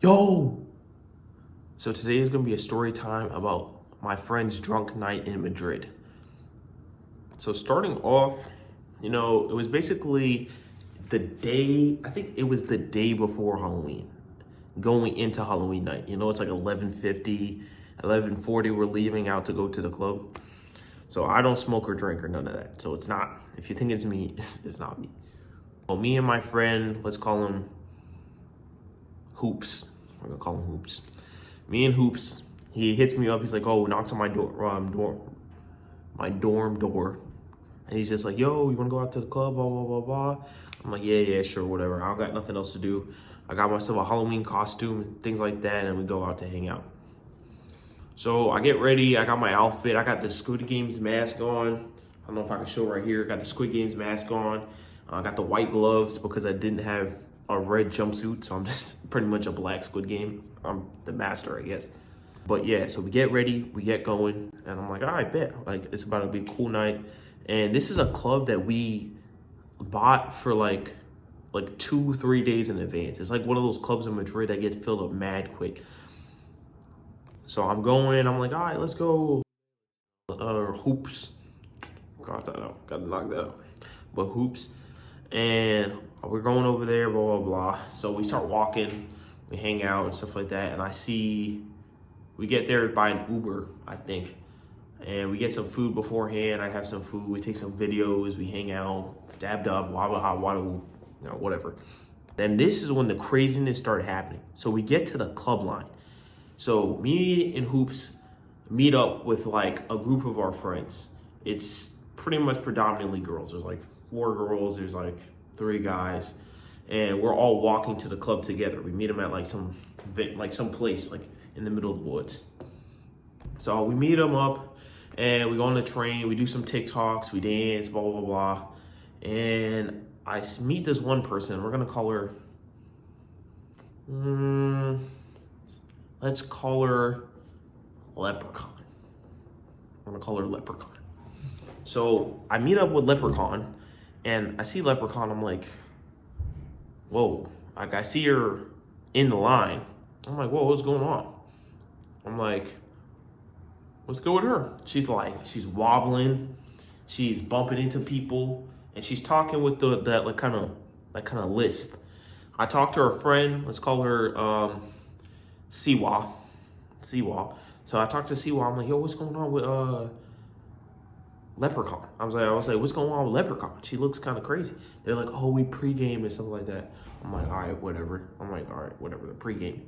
Yo! So today is going to be a story time about my friend's drunk night in Madrid. So starting off, it was basically the day, I think it was the day before Halloween, going into Halloween night. It's like 11:50, 11:40, we're leaving out to go to the club. So I don't smoke or drink or none of that. So it's not, if you think it's me, it's not me. Well, me and my friend, let's call him Hoops. We're gonna call him Hoops. Me and Hoops, he hits me up. He's like, "Oh, knocks on my my dorm door," and he's just like, "Yo, you wanna go out to the club?" Blah blah blah blah. I'm like, "Yeah, sure, whatever. I don't got nothing else to do. I got myself a Halloween costume and things like that, and we go out to hang out." So I get ready. I got my outfit. I got the Squid Games mask on. I don't know if I can show right here. Got the Squid Games mask on. I got the white gloves because I didn't have a red jumpsuit, so I'm just pretty much a black Squid Game. I'm the master, I guess. But yeah, so we get ready, we get going, and I'm like, all right, bet. Like, it's about to be a cool night. And this is a club that we bought for like 2-3 days in advance. It's like one of those clubs in Madrid that gets filled up mad quick. So I'm going, I'm like, all right, let's go. Hoops. Got that out, gotta knock that out. But Hoops. And we're going over there, blah, blah, blah. So we start walking, we hang out and stuff like that. And I see, we get there by an Uber, I think. And we get some food beforehand. I have some food, we take some videos, we hang out, dabbed up, blah, blah, blah, blah, whatever. Then this is when the craziness started happening. So we get to the club line. So me and Hoops meet up with like a group of our friends. It's pretty much predominantly girls. There's like 4 girls, there's like 3 guys, and we're all walking to the club together. We meet them at like some place like in the middle of the woods. So we meet them up and we go on the train, we do some TikToks, we dance, blah, blah, blah. And I meet this one person, we're gonna call her, let's call her Leprechaun. I'm gonna call her Leprechaun. So I meet up with Leprechaun, and I see Leprechaun, I'm like, whoa. Like, I see her in the line. I'm like, whoa, what's going on? I'm like, what's good with her? She's wobbling, she's bumping into people, and she's talking with that kind of lisp. I talked to her friend, let's call her Siwa. So I talked to Siwa, I'm like, yo, what's going on with Leprechaun? I was like, what's going on with Leprechaun? She looks kind of crazy. They're like, oh, we pregame and stuff like that. I'm like, all right, whatever. The pregame.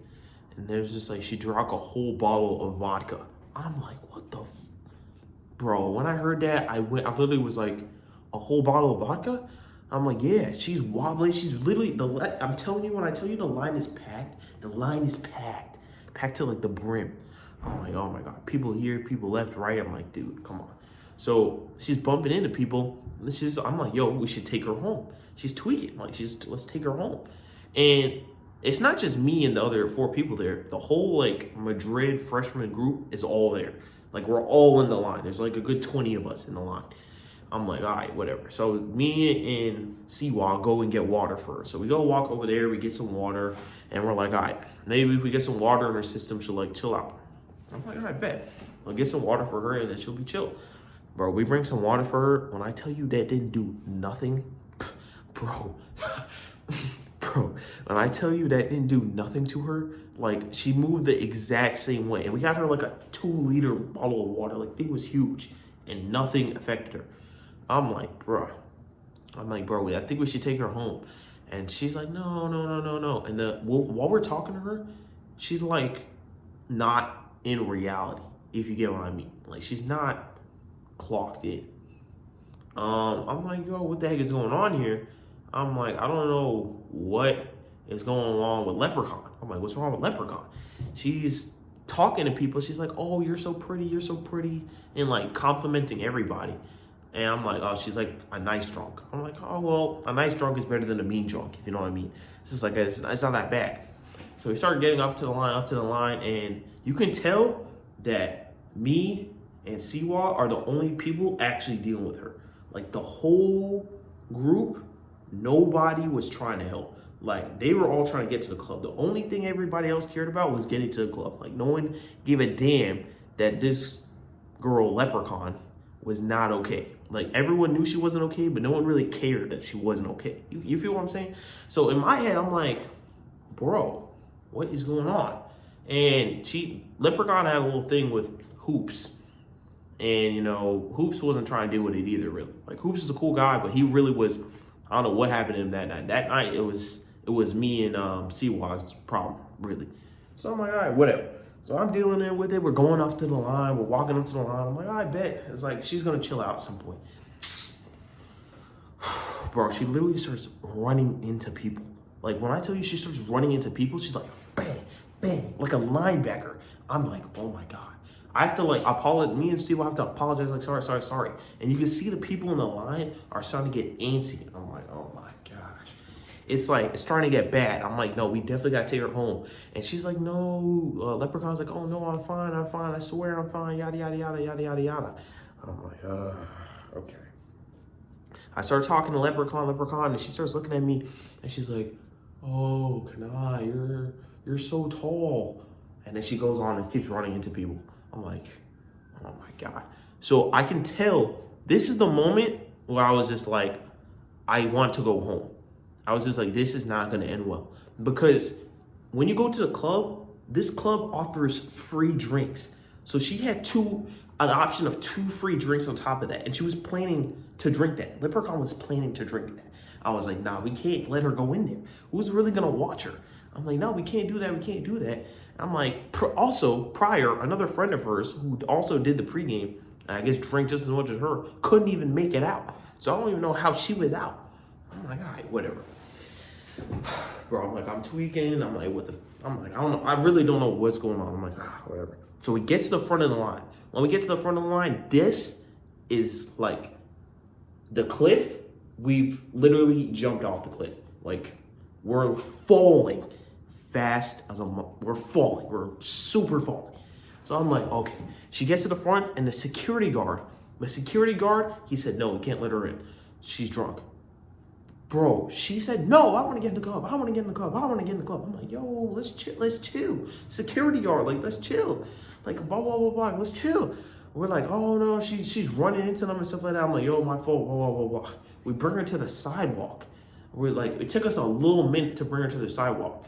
And there's just like, she drank a whole bottle of vodka. I'm like, what the bro? When I heard that, I literally was like, a whole bottle of vodka? I'm like, yeah, she's wobbly. She's literally, I'm telling you, when I tell you the line is packed, packed to like the brim. I'm like, oh my God, people here, people left, right. I'm like, dude, come on. So she's bumping into people. I'm like, yo, we should take her home. She's tweaking. Like, let's take her home. And it's not just me and the other 4 people there. The whole like Madrid freshman group is all there. Like, we're all in the line. There's like a good 20 of us in the line. I'm like, all right, whatever. So me and Siwa go and get water for her. So we go walk over there, we get some water, and we're like, all right, maybe if we get some water in her system, she'll like chill out. I'm like, all right, bet. I'll get some water for her and then she'll be chill. Bro, we bring some water for her. When I tell you that didn't do nothing, bro, when I tell you that didn't do nothing to her, like, she moved the exact same way. And we got her like a 2-liter bottle of water. Like, thing was huge and nothing affected her. I'm like, bro, I think we should take her home. And she's like, no. And while we're talking to her, she's like, not in reality, if you get what I mean. Like, she's not clocked in. I'm like, yo, what the heck is going on here? I'm like, I don't know what is going on with Leprechaun. I'm like, what's wrong with Leprechaun? She's talking to people. She's like, oh, you're so pretty, and like complimenting everybody. And I'm like, oh, she's like a nice drunk. I'm like, oh, well, a nice drunk is better than a mean drunk, if you know what I mean. It's just like, it's not that bad. So we start getting up to the line, and you can tell that me and Siwa are the only people actually dealing with her. Like, the whole group, nobody was trying to help. Like, they were all trying to get to the club. The only thing everybody else cared about was getting to the club. Like, no one gave a damn that this girl, Leprechaun, was not okay. Like, everyone knew she wasn't okay, but no one really cared that she wasn't okay. You feel what I'm saying? So in my head, I'm like, bro, what is going on? And Leprechaun had a little thing with Hoops. And, you know, Hoops wasn't trying to deal with it either, really. Like, Hoops is a cool guy, but he really was, I don't know what happened to him that night. That night, it was me and Siwa's problem, really. So I'm like, all right, whatever. So I'm dealing with it. We're going up to the line. We're walking up to the line. I'm like, I bet. It's like, she's going to chill out at some point. Bro, she literally starts running into people. Like, when I tell you she starts running into people, she's like, bang, bang, like a linebacker. I'm like, oh my God. I have to like apologize. Me and Steve will have to apologize. Like, sorry. And you can see the people in the line are starting to get antsy. I'm like, oh my gosh. It's like, it's starting to get bad. I'm like, no, we definitely got to take her home. And she's like, no. Leprechaun's like, oh no, I'm fine. I swear I'm fine. Yada, yada, yada, yada, yada, yada. I'm like, okay. I start talking to Leprechaun, and she starts looking at me, and she's like, oh, Kanai, you're so tall. And then she goes on and keeps running into people. I'm like, oh my God. So I can tell this is the moment where I was just like, I want to go home. I was just like, this is not going to end well. Because when you go to the club, this club offers free drinks. So she had an option of 2 free drinks on top of that. And she was planning to drink that. Leprechaun was planning to drink that. I was like, nah, we can't let her go in there. Who's really going to watch her? I'm like, no, we can't do that. I'm like, also prior, another friend of hers who also did the pregame, and I guess drank just as much as her, couldn't even make it out. So I don't even know how she was out. I'm like, all right, whatever. Bro, I'm like, I'm tweaking. I'm like, I don't know. I really don't know what's going on. I'm like, whatever. So we get to the front of the line. When we get to the front of the line, this is like the cliff. We've literally jumped off the cliff. Like, we're falling fast as we're falling. We're super falling. So I'm like, okay. She gets to the front, and the security guard, he said, no, we can't let her in. She's drunk. Bro, she said, no, I want to get in the club. I'm like, yo, let's chill. Security guard, like, let's chill. Like, blah, blah, blah, blah, let's chill. We're like, oh no, she's running into them and stuff like that. I'm like, yo, my fault, blah, blah, blah, blah. We bring her to the sidewalk. We're like, it took us a little minute to bring her to the sidewalk.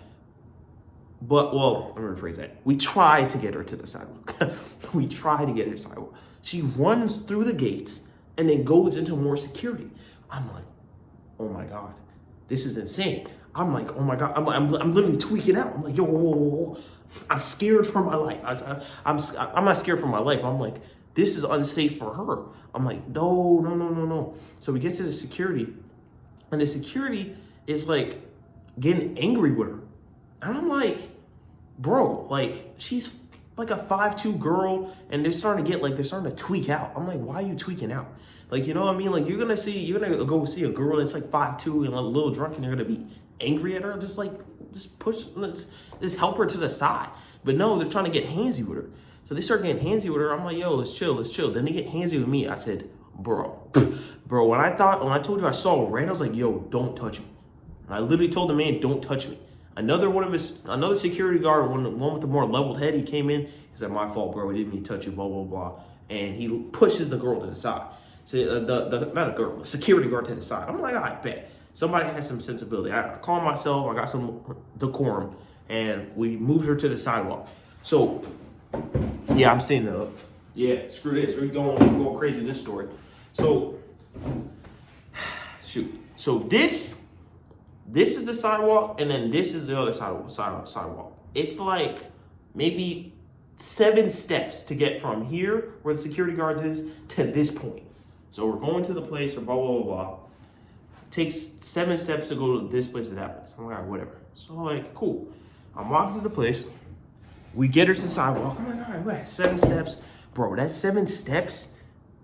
But, well, let me rephrase that. We tried to get her to the sidewalk. She runs through the gates and then goes into more security. I'm like, oh my God, this is insane. I'm like, oh my God, I'm literally tweaking out. I'm like, yo, whoa. I'm scared for my life. I'm not scared for my life. I'm like, this is unsafe for her. I'm like, no. So we get to the security, and the security is like getting angry with her. And I'm like, bro, like, she's like a 5'2" girl, and they're starting to tweak out. I'm like, why are you tweaking out? Like, you know what I mean? Like, you're gonna go see a girl that's like 5'2" and a little drunk, and you're gonna be angry at her. Just help her to the side. But no, they're trying to get handsy with her. So they start getting handsy with her. I'm like, yo, let's chill. Then they get handsy with me. I said, bro, when I told you I saw red, I was like, yo, don't touch me. I literally told the man, don't touch me. Another security guard, one with the more leveled head, he came in. He said, my fault, bro. I didn't mean to touch you, blah, blah, blah. And he pushes the girl to the side. So the security guard to the side. I'm like, I bet. Somebody has some sensibility. I calmed myself. I got some decorum. And we moved her to the sidewalk. So, yeah, I'm standing up. Yeah, screw this. We're going crazy in this story. So, shoot. So this is the sidewalk, and then this is the other sidewalk. It's like maybe 7 steps to get from here, where the security guards is, to this point. So we're going to the place, or blah, blah, blah, blah. It takes 7 steps to go to this place to that place. I'm like, all right, whatever. So like, cool. I'm walking to the place. We get her to the sidewalk. I'm like, all right, we're 7 steps. Bro, that 7 steps,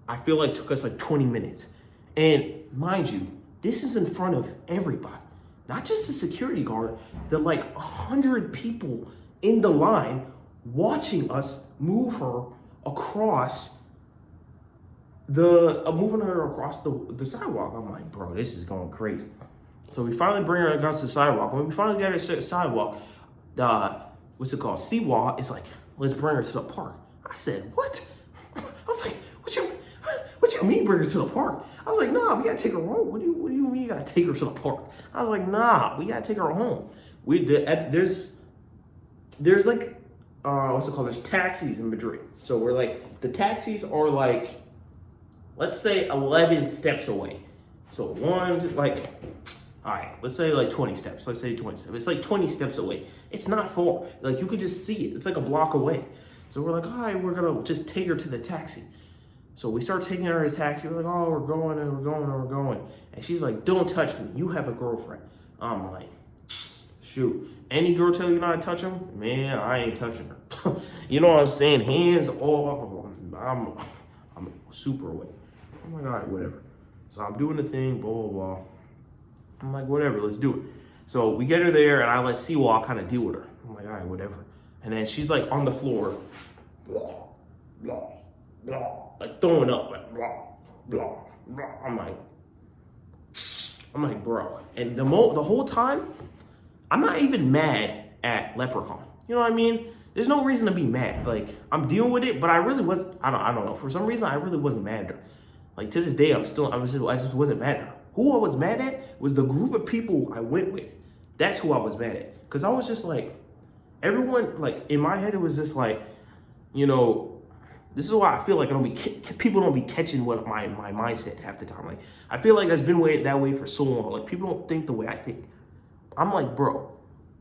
I feel like took us like 20 minutes. And mind you, this is in front of everybody. Not just the security guard, there are like 100 people in the line watching us move her across the sidewalk. I'm like, bro, this is going crazy. So we finally bring her across the sidewalk. When we finally get her to the sidewalk, what's it called? Seawall is like, let's bring her to the park. I said, what? I was like, what you mean bring her to the park? I was like, nah, we gotta take her home. What do you mean you gotta take her to the park? I was like, nah, we gotta take her home. There's like, what's it called? There's taxis in Madrid. So we're like, the taxis are like, let's say 11 steps away. So one, like, all right, let's say like 20 steps. Let's say 20 steps. It's like 20 steps away. It's not far. Like you could just see it. It's like a block away. So we're like, all right, we're gonna just take her to the taxi. So we start taking her to the taxi. We're like, oh, we're going and we're going and we're going. And she's like, don't touch me. You have a girlfriend. I'm like, shoot. Any girl tell you not to touch him? Man, I ain't touching her. You know what I'm saying? Hands off. I'm super away. I'm like, all right, whatever. So I'm doing the thing, blah, blah, blah. I'm like, whatever, let's do it. So we get her there, and I let Seawall kind of deal with her. I'm like, all right, whatever. And then she's like on the floor, blah, blah, blah, like throwing up, like blah, blah, blah. I'm like, bro. And the whole time, I'm not even mad at Leprechaun. You know what I mean? There's no reason to be mad. Like, I'm dealing with it, but I really was, I don't know. For some reason, I really wasn't mad at her. Like, to this day, I just wasn't mad at her. Who I was mad at was the group of people I went with. That's who I was mad at. Because I was just like, everyone, like, in my head, it was just like, you know, this is why I feel like people don't be catching what my mindset half the time. Like, I feel like that's been that way for so long. Like, people don't think the way I think. I'm like, bro,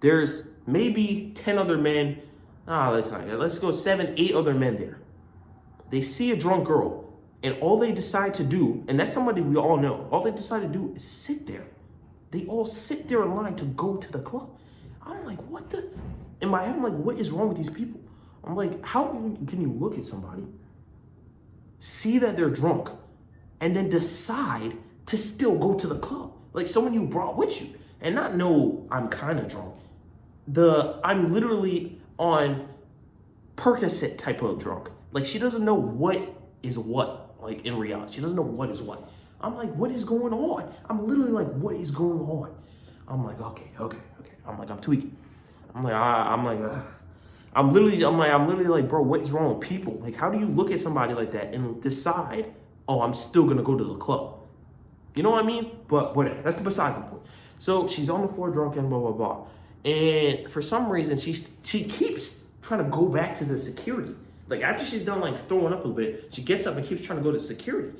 there's maybe 10 other men. Let's go 7, 8 other men there. They see a drunk girl. And all they decide to do, and that's somebody we all know, all they decide to do is sit there. They all sit there in line to go to the club. I'm like, what the? In my head, I'm like, what is wrong with these people? I'm like, how can you look at somebody, see that they're drunk, and then decide to still go to the club? Like someone you brought with you, and not know I'm kind of drunk. I'm literally on Percocet type of drunk. Like she doesn't know what is what. Like in reality, she doesn't know what is what. I'm like, what is going on? I'm literally like, what is going on? I'm like, okay. I'm like, I'm tweaking. I'm literally like, bro, what is wrong with people? Like, how do you look at somebody like that and decide, oh, I'm still gonna go to the club? You know what I mean? But whatever, that's besides the point. So she's on the floor drunk and blah, blah, blah. And for some reason, she keeps trying to go back to the security. Like after she's done like throwing up a little bit, she gets up and keeps trying to go to security.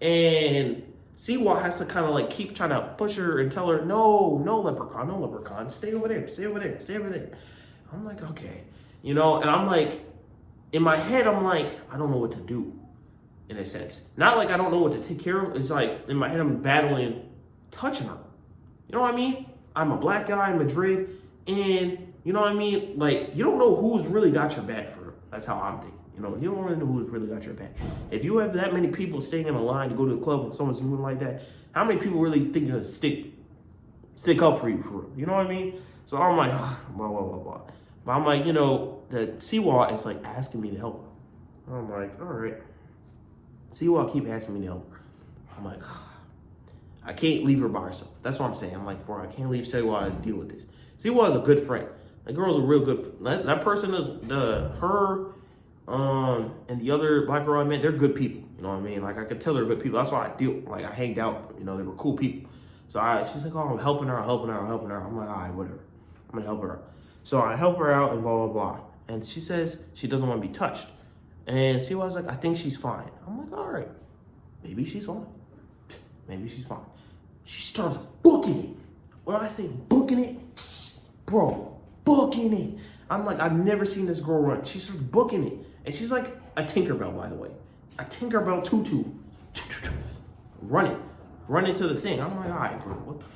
And Seawall has to kind of like keep trying to push her and tell her, no, leprechaun, stay over there. I'm like, okay. You know, and I'm like, in my head, I'm like, I don't know what to do in a sense. Not like I don't know what to take care of. It's like in my head, I'm battling touching her. You know what I mean? I'm a black guy in Madrid and you know what I mean? Like, you don't know who's really got your back for. That's how I'm thinking. You know, you don't really know who's really got your back. If you have that many people staying in a line to go to the club when someone's doing like that, how many people really think to stick up for you for real? You know what I mean? So I'm like, blah, blah, blah, blah. But I'm like, you know, the Seawall is like asking me to help her. I'm like, all right. Seawall keep asking me to help her. I'm like, I can't leave her by herself. That's what I'm saying. I'm like, bro, I can't leave Seawall to deal with this. Seawall is a good friend. That girl's a real good. That person is her, and the other black girl I met. They're good people. You know what I mean? Like I could tell they're good people. That's why I deal. Like I hanged out. You know, they were cool people. So she's like, oh, I'm helping her. I'm like, all right, whatever. I'm gonna help her out. So I help her out and blah blah blah. And she says she doesn't want to be touched. And Seawall's like, I think she's fine. I'm like, all right, maybe she's fine. She starts booking it. When I say booking it, bro, booking it. I'm like, I've never seen this girl run. She starts booking it. And she's like a Tinkerbell, by the way. A Tinkerbell tutu. Running to the thing. I'm like, all right, bro, what the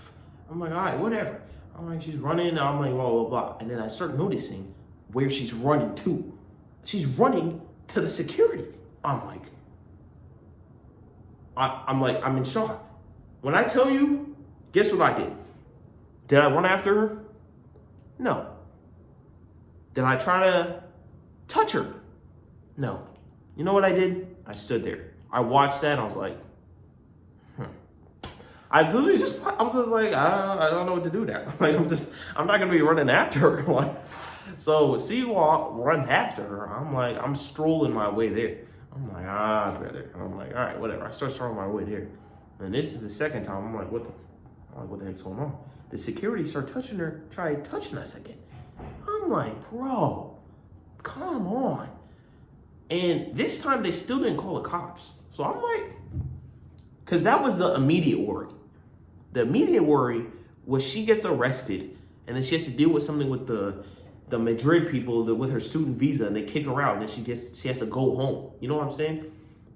I'm like, all right, whatever. I'm like, she's running. I'm like, blah, blah, blah. And then I start noticing where she's running to. She's running to the security. I'm like, I'm in shock. When I tell you, guess what I did? Did I run after her? No. Did I try to touch her? No. You know what I did? I stood there. I watched that and I was like, I literally just, I was just like, I don't know what to do now. Like, I'm not gonna be running after her. Like, so Seawall runs after her. I'm like, I'm strolling my way there. I'm like, brother. And I'm like, all right, whatever. I start strolling my way there. And this is the second time. I'm like, what the heck's going on? The security start touching her, try touching us again. I'm like, bro, come on. And this time they still didn't call the cops. So I'm like, because that was the immediate worry. The immediate worry was she gets arrested and then she has to deal with something with the Madrid people with her student visa, and they kick her out and then she has to go home. You know what I'm saying?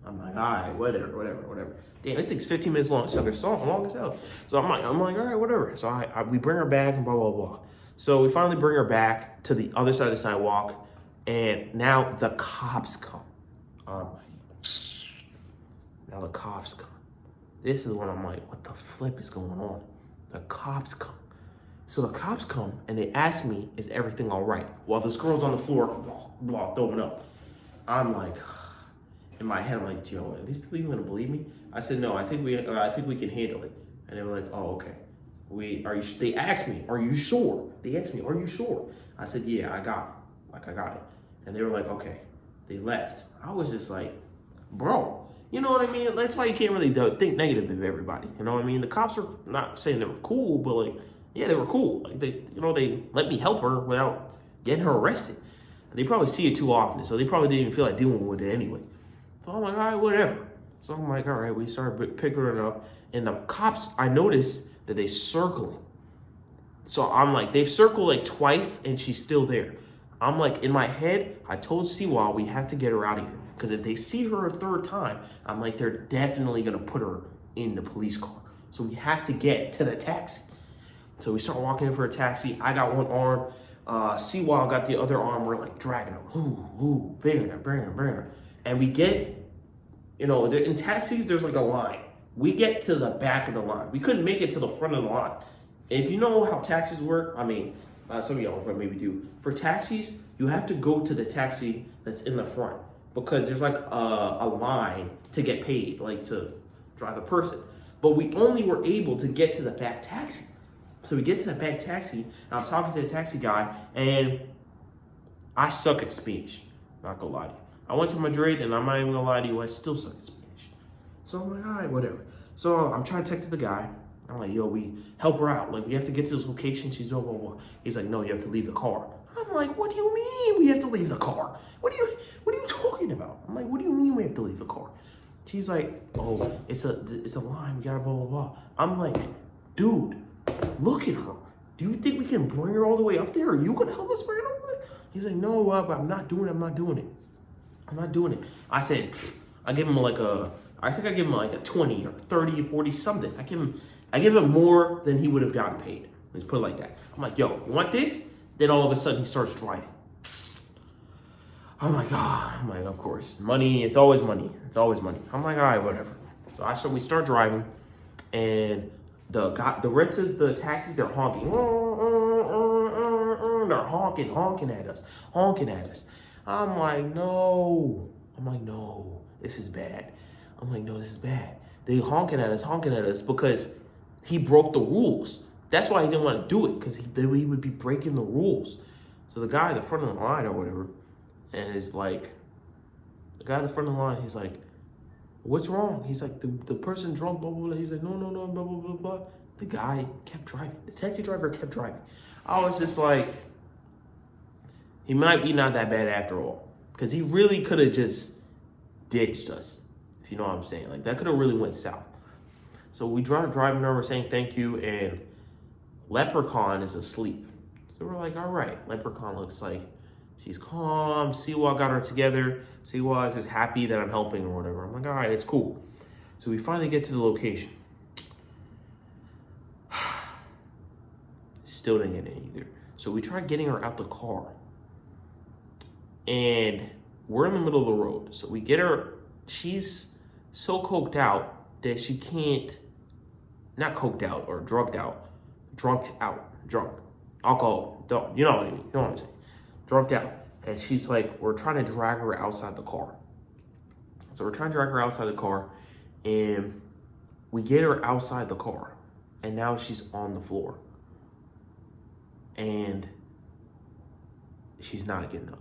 I'm like, all right, whatever. Damn, this thing's 15 minutes long. So they're so long as hell. So I'm like, all right, whatever. So we bring her back and blah, blah, blah. So we finally bring her back to the other side of the sidewalk, and now the cops come. Now the cops come. This is when I'm like, what the flip is going on? The cops come. So the cops come and they ask me, is everything all right? While this girl's on the floor, blah, throwing up. I'm like, in my head, I'm like, yo, are these people even gonna believe me? I said, no, I think we can handle it. And they were like, oh, okay. They asked me, are you sure? They asked me, are you sure? I said, yeah, I got it. Like, I got it. And they were like, okay. They left. I was just like, bro, you know what I mean? That's why you can't really think negative of everybody. You know what I mean? The cops are not saying they were cool, but like, yeah, they were cool. Like they let me help her without getting her arrested. And they probably see it too often, so they probably didn't even feel like dealing with it anyway. So I'm like, all right, whatever. So I'm like, all right, we started picking her up, and the cops, I noticed that they circling. So I'm like, they've circled like twice, and she's still there. I'm like, in my head, I told Siwa we have to get her out of here. Because if they see her a third time, I'm like, they're definitely going to put her in the police car. So we have to get to the taxi. So we start walking in for a taxi. I got one arm. Siwa got the other arm. We're like dragging her. Ooh, bring her. And we get, in taxis, there's like a line. We get to the back of the line. We couldn't make it to the front of the line. If you know how taxis work, I mean, some of y'all maybe do. For taxis, you have to go to the taxi that's in the front because there's like a line to get paid, like to drive the person. But we only were able to get to the back taxi. So we get to the back taxi, and I'm talking to the taxi guy, and I suck at Spanish. Not gonna lie to you. I went to Madrid, and I'm not even gonna lie to you, I still suck at Spanish. So I'm like, all right, whatever. So I'm trying to text the guy. I'm like, yo, we help her out. Like, we have to get to this location. She's blah, blah, blah. He's like, no, you have to leave the car. I'm like, what do you mean we have to leave the car? What are you talking about? I'm like, what do you mean we have to leave the car? She's like, oh, it's a line. We gotta blah, blah, blah. I'm like, dude, look at her. Do you think we can bring her all the way up there? Are you gonna help us bring her over there? He's like, no, but I'm not doing it. I said, I give him like a 20 or 30 or 40 something. I give him more than he would have gotten paid. Let's put it like that. I'm like, yo, you want this? Then all of a sudden he starts driving. I'm like, of course. Money, it's always money. I'm like, all right, whatever. So we start driving, and the rest of the taxis, they're honking. They're honking at us. I'm like, no, this is bad. They honking at us because he broke the rules. That's why he didn't want to do it, because he would be breaking the rules. So the guy at the front of the line or whatever, and is like, he's like, what's wrong? He's like, the person drunk, blah, blah, blah. He's like, no, blah, blah, blah, blah. The guy kept driving. The taxi driver kept driving. I was just like, he might be not that bad after all. Because he really could have just ditched us, if you know what I'm saying. Like, that could have really went south. So we driving over saying thank you, and Leprechaun is asleep. So we're like, all right. Leprechaun looks like she's calm. Siwa got her together. Siwa is just happy that I'm helping or whatever. I'm like, all right, it's cool. So we finally get to the location. Still didn't get it either. So we tried getting her out the car. And we're in the middle of the road. So we get her. She's so coked out that she can't, not coked out or drugged out. Drunk. Alcohol. You know what I mean. You know what I'm saying. Drugged out. And she's like, we're trying to drag her outside the car. So we're trying to drag her outside the car. And We get her outside the car, and now she's on the floor. And she's not getting up.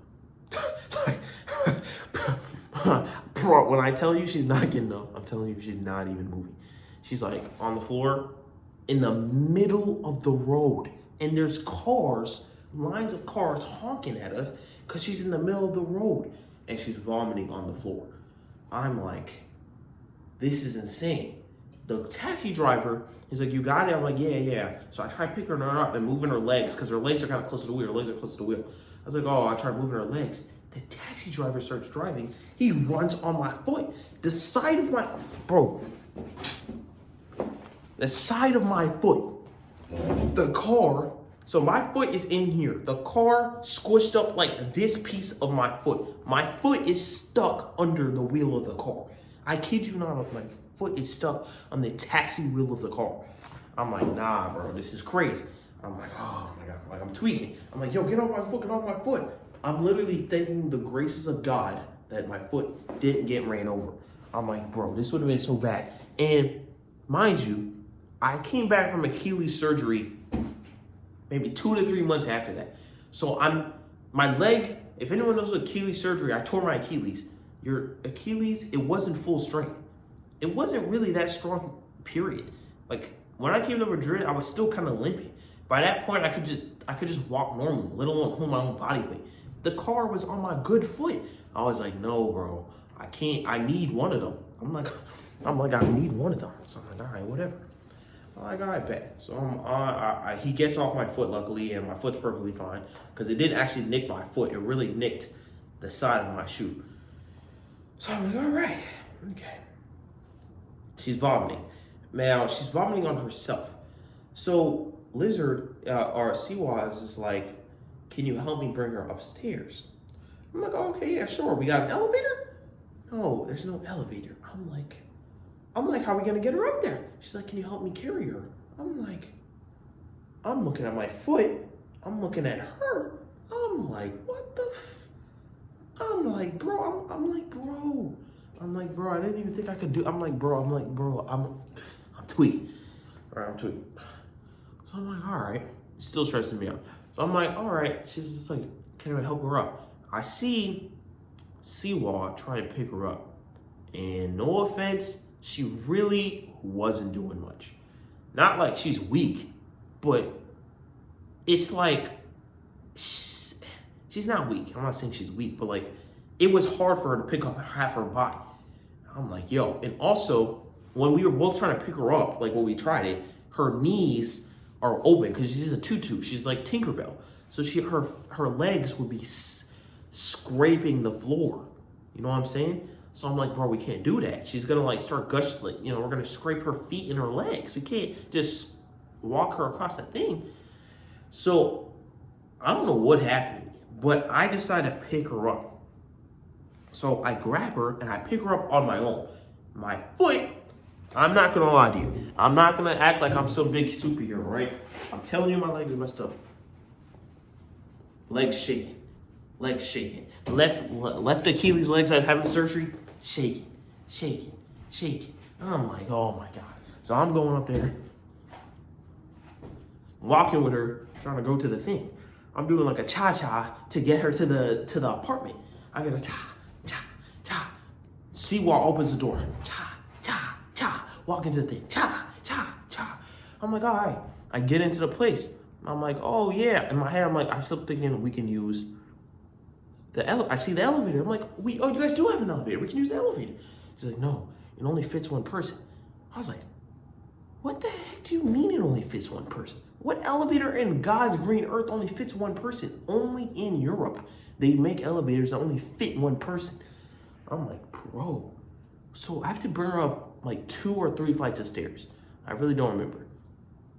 Bro, when I tell you she's not getting up, I'm telling you she's not even moving. She's like on the floor in the middle of the road. And there's cars, lines of cars honking at us because she's in the middle of the road and she's vomiting on the floor. I'm like, this is insane. The taxi driver is like, you got it? I'm like, yeah. So I try picking her up and moving her legs because her legs are kind of close to the wheel. Her legs are close to the wheel. I was like, oh, I tried moving her legs. The taxi driver starts driving. He runs on my foot. The side of my, bro, the side of my foot, the car, so my foot is in here. The car squished up like this piece of my foot. My foot is stuck under the wheel of the car. I kid you not, my foot is stuck on the taxi wheel of the car. I'm like, nah, bro, this is crazy. I'm like, oh my God, like I'm tweaking. I'm like, yo, get off my foot, get off my foot. I'm literally thanking the graces of God that my foot didn't get ran over. I'm like, bro, this would have been so bad. And mind you, I came back from Achilles surgery maybe 2 to 3 months after that. So my leg, if anyone knows Achilles surgery, I tore my Achilles. Your Achilles, it wasn't full strength. It wasn't really that strong, period. Like when I came to Madrid, I was still kind of limping. By that point, I could just walk normally, let alone hold my own body weight. The car was on my good foot. I was like, no, bro, I can't. I need one of them. I'm like, I need one of them. So I'm like, all right, whatever. I'm like, all right, bet. So he gets off my foot, luckily, and my foot's perfectly fine because it didn't actually nick my foot. It really nicked the side of my shoe. So I'm like, all right, okay. She's vomiting. Now, she's vomiting on herself. So Lizard, or Siwa, is just like, can you help me bring her upstairs? I'm like, oh, okay, yeah, sure. We got an elevator? No, there's no elevator. I'm like, how are we gonna get her up there? She's like, can you help me carry her? I'm like, I'm looking at my foot. I'm looking at her. I'm like, what the I'm like, bro, I didn't even think I could do. I'm tweaking. All right, I'm tweaking. So I'm like, all right. Still stressing me out. So I'm like, all right. She's just like, can I help her up? I see Siwa trying to pick her up. And no offense, she really wasn't doing much. Not like she's weak, but it's like, she's not weak. I'm not saying she's weak, but like, it was hard for her to pick up half her body. I'm like, yo. And also, when we were both trying to pick her up, like when we tried it, her knees are open because she's a tutu. She's like Tinkerbell. So her legs would be scraping the floor. You know what I'm saying? So I'm like, bro, we can't do that. She's gonna like start gushing, like, we're gonna scrape her feet and her legs. We can't just walk her across that thing. So I don't know what happened to me, but I decided to pick her up. So I grab her and I pick her up on my own. My foot, I'm not gonna lie to you. I'm not gonna act like I'm some big superhero, right? I'm telling you, my legs are messed up. Legs shaking. Left Achilles legs I having surgery, shaking. I'm like, oh my God. So I'm going up there, walking with her, trying to go to the thing. I'm doing like a cha-cha to get her to the apartment. I get a cha. Siwa opens the door. Cha. Walk into the thing. Cha. I'm like, all right. I get into the place. I'm like, oh yeah. In my head, I'm still thinking we can use the elevator. I see the elevator. I'm like, you guys do have an elevator. We can use the elevator. She's like, no, it only fits one person. I was like, what the heck do you mean it only fits one person? What elevator in God's green earth only fits one person? Only in Europe, they make elevators that only fit one person. I'm like, bro. So I have to bring her up like 2 or 3 flights of stairs. I really don't remember.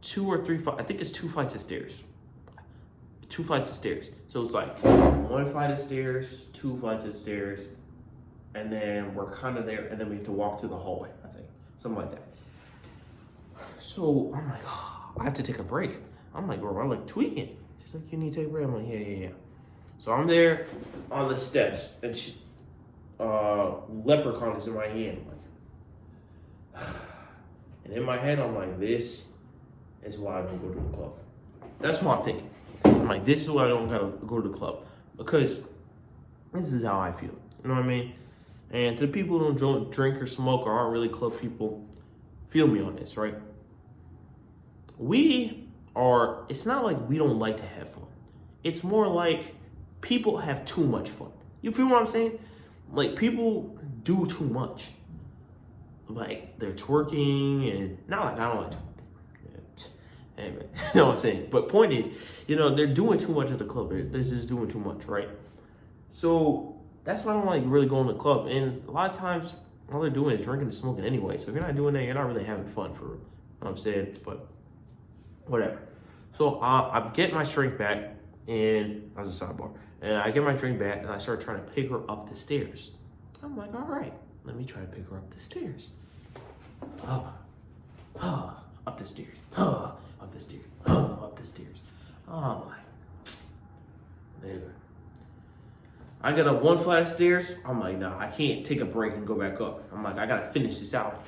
2 or 3, I think it's 2 flights of stairs. 2 flights of stairs. So it's like 1 flight of stairs, 2 flights of stairs, and then we're kind of there, and then we have to walk to the hallway, I think. Something like that. So I'm like, oh, I have to take a break. I'm like, bro, I'm like tweaking. She's like, you need to take a break? I'm like, yeah. So I'm there on the steps, and leprechaun is in my hand. I'm like, And in my head, I'm like, this is why I don't go to the club. That's what I'm thinking. I'm like, this is why I don't gotta go to the club. Because this is how I feel. You know what I mean? And to the people who don't drink or smoke or aren't really club people, feel me on this, right? It's not like we don't like to have fun. It's more like people have too much fun. You feel what I'm saying? Like, people do too much. Like, they're twerking and not like I don't like twerking. Hey, man. You know what I'm saying? But point is, they're doing too much at the club. They're just doing too much, right? So that's why I don't like really going to the club. And a lot of times, all they're doing is drinking and smoking anyway. So if you're not doing that, you're not really having fun for real. You know what I'm saying? But whatever. So I get my drink back, and that was a sidebar. And I get my drink back, and I start trying to pick her up the stairs. I'm like, all right, let me try to pick her up the stairs. Up the stairs. Up the stairs. Up the stairs. Oh my. Nigga. I get up one flight of stairs. I'm like, nah, I can't take a break and go back up. I'm like, I gotta finish this out.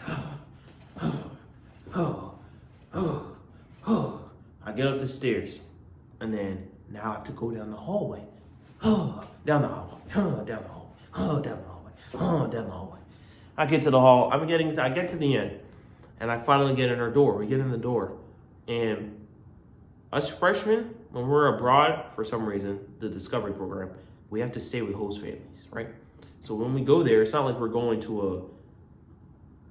I get up the stairs, and then now I have to go down the hallway. Down the hallway. Down the hallway. Down the hallway. Down the hallway. I get to the hall. I get to the end, and I finally get in her door. We get in the door, and us freshmen, when we're abroad, for some reason, the Discovery program, we have to stay with host families, right? So when we go there, it's not like we're going to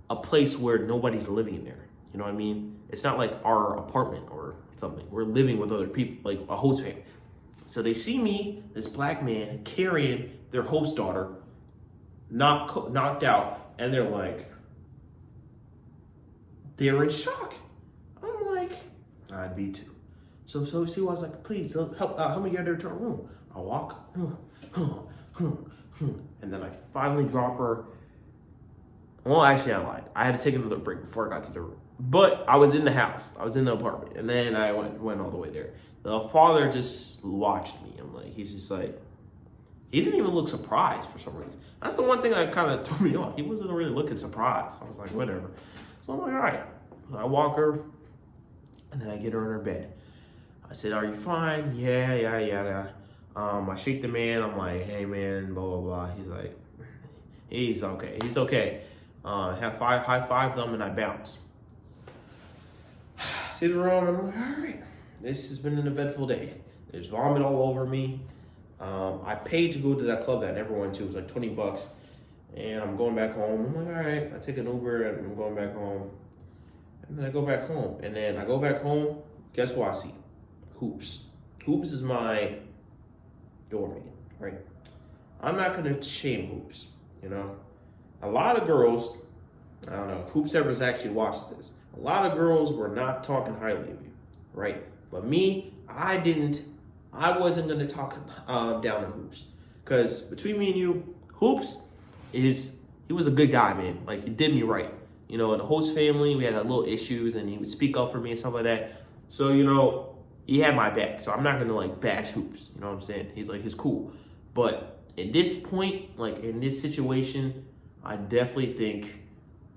a place where nobody's living in there. You know what I mean? It's not like our apartment or something. We're living with other people, like a host family. So they see me, this black man, carrying their host daughter, knocked out, and they're like, they're in shock. I'm like, I'd be too. So she was like, please help me get her to her room. I walk, and then I finally drop her. Well, actually, I lied. I had to take another break before I got to the room. But I was in the house. I was in the apartment. And then I went all the way there. The father just watched me. He's just like, he didn't even look surprised for some reason. That's the one thing that kind of threw me off. He wasn't really looking surprised. I was like, whatever. So I'm like, all right. I walk her, and then I get her in her bed. I said, are you fine? Yeah. I shake the man. I'm like, hey, man, blah, blah, blah. He's like, he's okay. He's okay. High five them, and I bounce. See the room, and I'm like, all right. This has been an eventful day. There's vomit all over me. I paid to go to that club that I never went to. It was like $20. And I'm going back home. I'm like, all right. I take an Uber, and I'm going back home. And then I go back home. And then I go back home. Guess what I see? Hoops. Hoops is my doormate, right? I'm not going to shame Hoops, A lot of girls, I don't know if Hoops ever actually watches this, a lot of girls were not talking highly of you, right? But me, I wasn't going to talk down to Hoops. Because between me and you, Hoops he was a good guy, man. Like, he did me right. In the host family, we had little issues, and he would speak up for me and stuff like that. So, he had my back. So I'm not going to, bash Hoops. You know what I'm saying? He's cool. But at this point, in this situation, I definitely think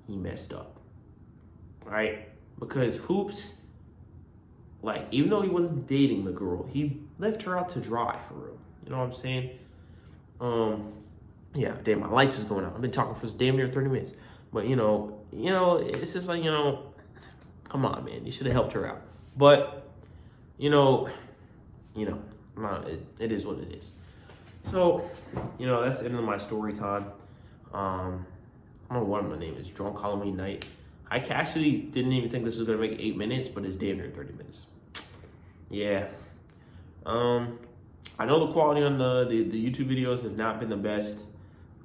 he messed up. Right? Because Hoops, even though he wasn't dating the girl, he left her out to dry, for real. You know what I'm saying? Yeah, damn, my lights is going out. I've been talking for damn near 30 minutes. But, it's just like, come on, man. You should have helped her out. But, it is what it is. So, that's the end of my story time. I don't know what my name is. Drunk Halloween night. I actually didn't even think this was going to make 8 minutes, but it's damn near 30 minutes. Yeah. I know the quality on the YouTube videos have not been the best.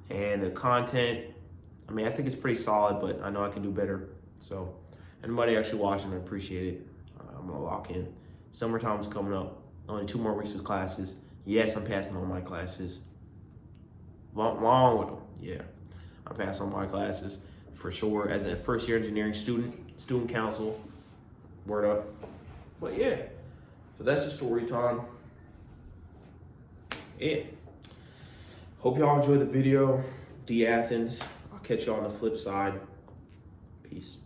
And the content, I think it's pretty solid, but I know I can do better. So, anybody actually watching, I appreciate it. I'm going to lock in. Summertime's coming up. Only 2 more weeks of classes. Yes, I'm passing all my classes. Long with them. Yeah, I passed all my classes for sure. As a first-year engineering student council. Word up. But yeah, so that's the story time. Yeah. Hope y'all enjoyed the video. D Athens. I'll catch y'all on the flip side. Peace.